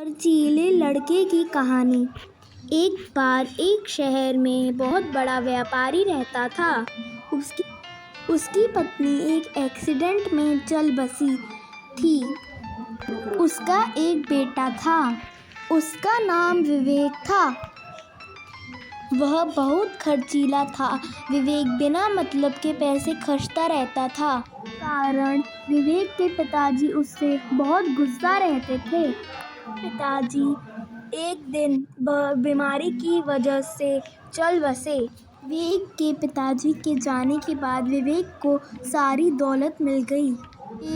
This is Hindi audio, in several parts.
खर्चीले लड़के की कहानी। एक बार एक शहर में बहुत बड़ा व्यापारी रहता था। उसकी पत्नी एक एक्सीडेंट में चल बसी थी। उसका एक बेटा था, उसका नाम विवेक था। वह बहुत खर्चीला था। विवेक बिना मतलब के पैसे खर्चता रहता था। कारण विवेक के पिताजी उससे बहुत गुस्सा रहते थे। पिताजी एक दिन बीमारी की वजह से चल बसे। विवेक के पिताजी के जाने के बाद विवेक को सारी दौलत मिल गई।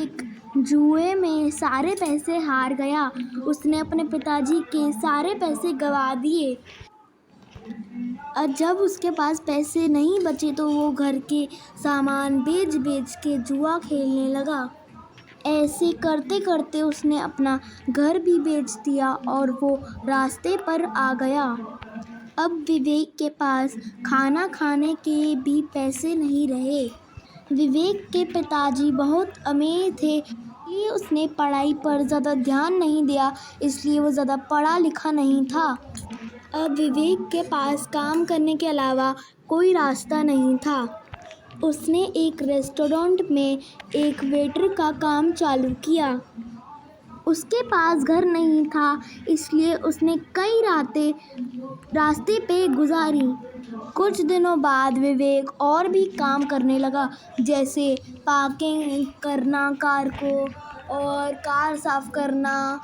एक जुए में सारे पैसे हार गया। उसने अपने पिताजी के सारे पैसे गंवा दिए। जब उसके पास पैसे नहीं बचे तो वो घर के सामान बेच के जुआ खेलने लगा। ऐसे करते करते उसने अपना घर भी बेच दिया और वो रास्ते पर आ गया। अब विवेक के पास खाना खाने के भी पैसे नहीं रहे। विवेक के पिताजी बहुत अमीर थे, इसलिए उसने पढ़ाई पर ज़्यादा ध्यान नहीं दिया, इसलिए वो ज़्यादा पढ़ा लिखा नहीं था। अब विवेक के पास काम करने के अलावा कोई रास्ता नहीं था। उसने एक रेस्टोरेंट में एक वेटर का काम चालू किया। उसके पास घर नहीं था, इसलिए उसने कई रातें रास्ते पे गुजारी। कुछ दिनों बाद विवेक और भी काम करने लगा, जैसे पार्किंग करना कार को और कार साफ करना।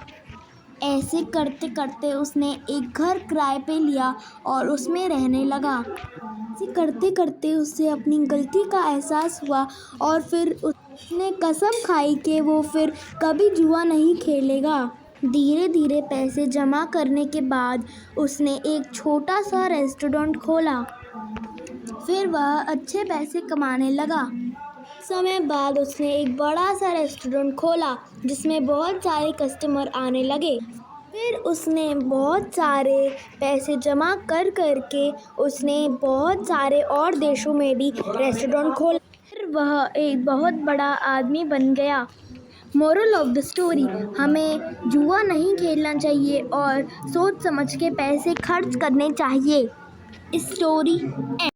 ऐसे करते करते उसने एक घर किराए पे लिया और उसमें रहने लगा। ऐसे करते करते उसे अपनी गलती का एहसास हुआ और फिर उसने कसम खाई कि वो फिर कभी जुआ नहीं खेलेगा। धीरे धीरे पैसे जमा करने के बाद उसने एक छोटा सा रेस्टोरेंट खोला। फिर वह अच्छे पैसे कमाने लगा। समय बाद उसने एक बड़ा सा रेस्टोरेंट खोला जिसमें बहुत सारे कस्टमर आने लगे। फिर उसने बहुत सारे पैसे जमा कर के उसने बहुत सारे और देशों में भी रेस्टोरेंट खोला। फिर वह एक बहुत बड़ा आदमी बन गया। मोरल ऑफ द स्टोरी, हमें जुआ नहीं खेलना चाहिए और सोच समझ के पैसे खर्च करने चाहिए। स्टोरी